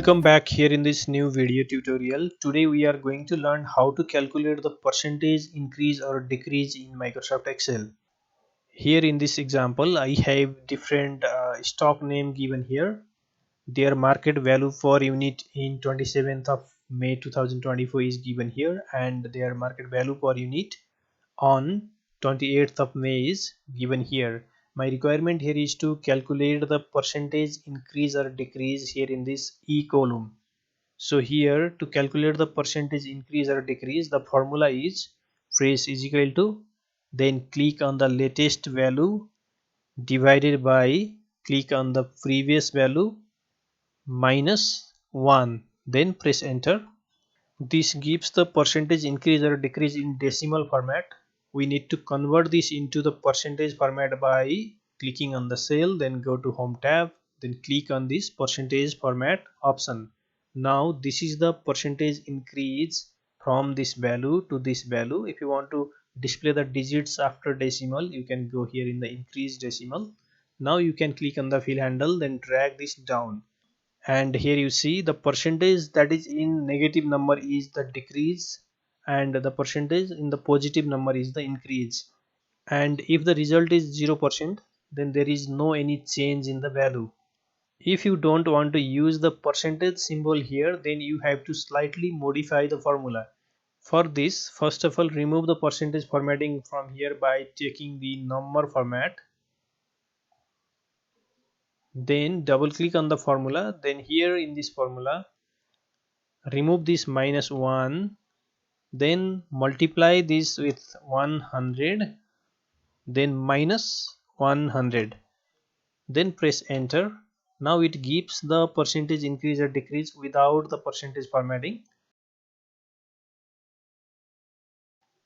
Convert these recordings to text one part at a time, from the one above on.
Welcome back here in this new video tutorial. Today we are going to learn how to calculate the percentage increase or decrease in Microsoft Excel. Here in this example I have different stock name given here. Their market value for unit in 27th of May 2024 is given here, and their market value per unit on 28th of May is given here. My requirement here is to calculate the percentage increase or decrease here in this E column. So here to calculate the percentage increase or decrease, the formula is phrase is equal to, then click on the latest value divided by click on the previous value minus 1, then press enter. This gives the percentage increase or decrease in decimal format. We need to convert this into the percentage format by clicking on the cell, then go to home tab, then click on this percentage format option. Now this is the percentage increase from this value to this value. If you want to display the digits after decimal, you can go here in the increase decimal. Now you can click on the fill handle, then drag this down, and here you see the percentage that is in negative number is the decrease and the percentage in the positive number is the increase. And if the result is 0%, then there is no any change in the value. If you don't want to use the percentage symbol here, then you have to slightly modify the formula. For this, first of all, remove the percentage formatting from here by taking the number format, then double click on the formula, then here in this formula remove this minus 1, then multiply this with 100, then minus 100, then press enter. Now it gives the percentage increase or decrease without the percentage formatting.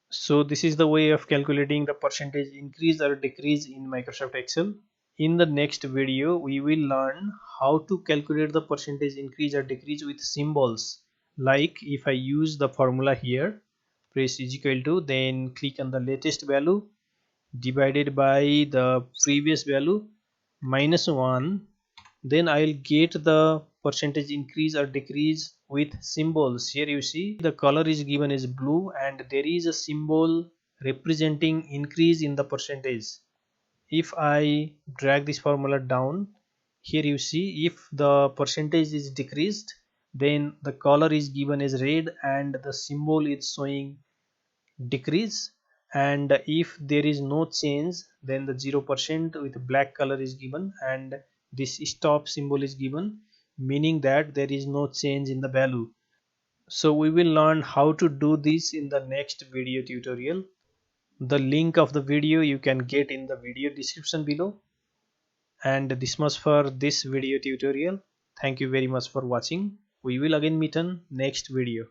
So this is the way of calculating the percentage increase or decrease in Microsoft Excel. In the next video we will learn how to calculate the percentage increase or decrease with symbols. Like if I use the formula here, press is equal to, then click on the latest value divided by the previous value minus 1, then I'll get the percentage increase or decrease with symbols. Here you see the color is given as blue and there is a symbol representing increase in the percentage. If I drag this formula down, here you see if the percentage is decreased, then the color is given as red and the symbol is showing decrease, and if there is no change, then the 0% with black color is given and this stop symbol is given, meaning that there is no change in the value. So we will learn how to do this in the next video tutorial. The link of the video you can get in the video description below. And this much for this video tutorial. Thank you very much for watching. We will again meet on next video.